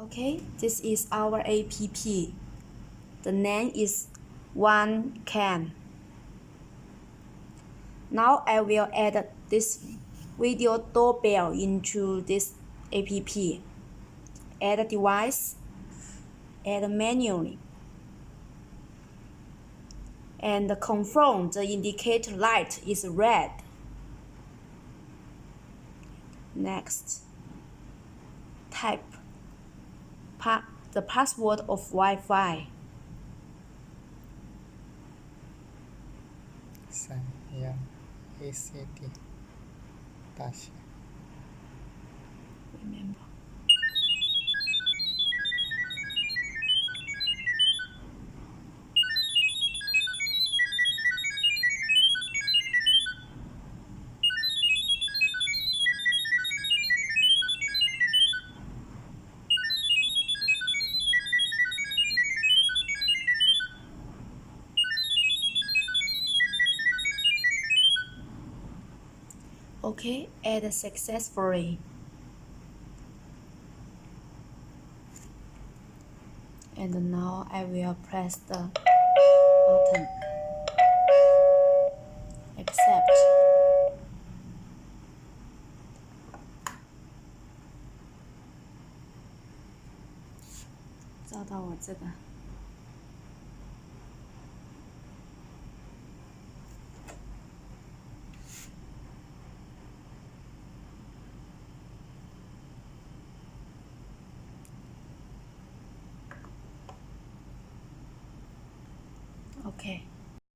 Okay, this is our app. The name is One Can. Now I will add this video doorbell into this app. Add device, add manually, and confirm the indicator light is red. Next, type the password of Wi-Fi. saya ACD Tasha. Remember. Okay, add successfully. And now I will press the button. Accept. 找到我这个。Okay.